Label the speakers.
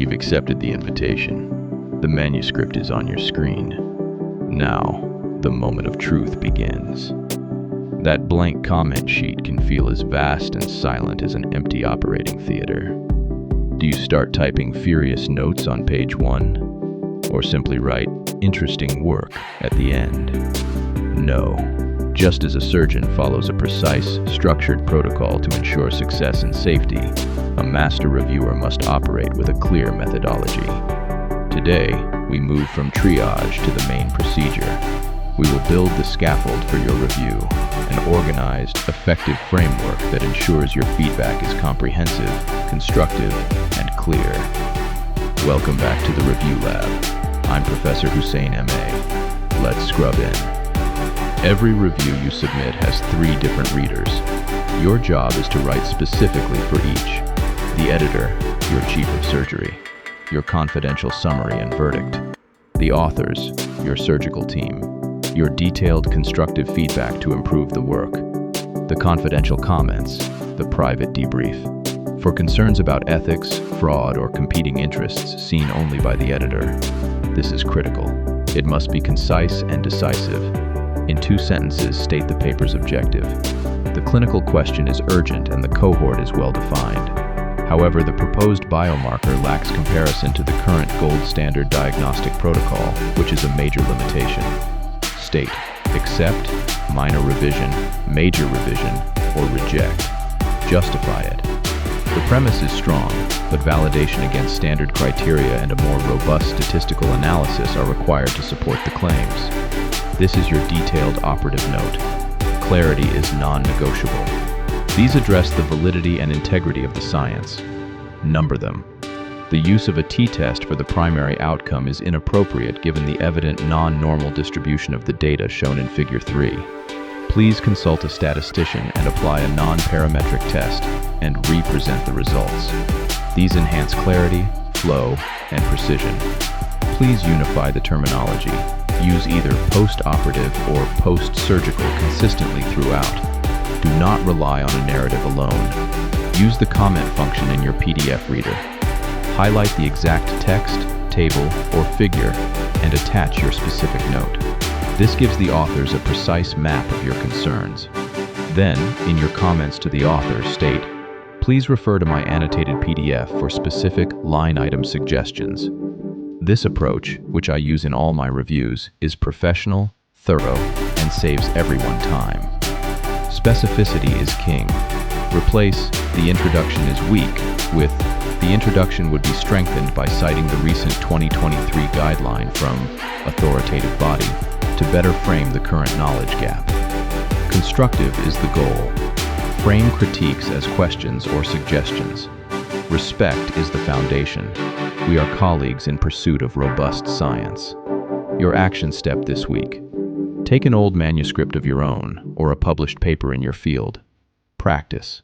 Speaker 1: You've accepted the invitation. The manuscript is on your screen. Now, the moment of truth begins. That blank comment sheet can feel as vast and silent as an empty operating theater. Do you start typing furious notes on page 1? Or simply write, "interesting work," at the end? No. Just as a surgeon follows a precise, structured protocol to ensure success and safety, a master reviewer must operate with a clear methodology. Today, we move from triage to the main procedure. We will build the scaffold for your review, an organized, effective framework that ensures your feedback is comprehensive, constructive, and clear. Welcome back to the Review Lab. I'm Professor Hussein M.A. Let's scrub in. Every review you submit has 3 different readers. Your job is to write specifically for each. The editor, your chief of surgery, your confidential summary and verdict. The authors, your surgical team, your detailed constructive feedback to improve the work. The confidential comments, the private debrief. For concerns about ethics, fraud, or competing interests seen only by the editor, this is critical. It must be concise and decisive. In 2 sentences, state the paper's objective. The clinical question is urgent and the cohort is well defined. However, the proposed biomarker lacks comparison to the current gold standard diagnostic protocol, which is a major limitation. State, accept, minor revision, major revision, or reject. Justify it. The premise is strong, but validation against standard criteria and a more robust statistical analysis are required to support the claims. This is your detailed operative note. Clarity is non-negotiable. These address the validity and integrity of the science. Number them. The use of a t-test for the primary outcome is inappropriate given the evident non-normal distribution of the data shown in Figure 3. Please consult a statistician and apply a non-parametric test and re-present the results. These enhance clarity, flow, and precision. Please unify the terminology. Use either post-operative or post-surgical consistently throughout. Do not rely on a narrative alone. Use the comment function in your PDF reader. Highlight the exact text, table, or figure, and attach your specific note. This gives the authors a precise map of your concerns. Then, in your comments to the author, state, "Please refer to my annotated PDF for specific line item suggestions." This approach, which I use in all my reviews, is professional, thorough, and saves everyone time. Specificity is king. Replace "the introduction is weak" with "the introduction would be strengthened by citing the recent 2023 guideline from authoritative body to better frame the current knowledge gap." Constructive is the goal. Frame critiques as questions or suggestions. Respect is the foundation. We are colleagues in pursuit of robust science. Your action step this week. Take an old manuscript of your own or a published paper in your field. Practice.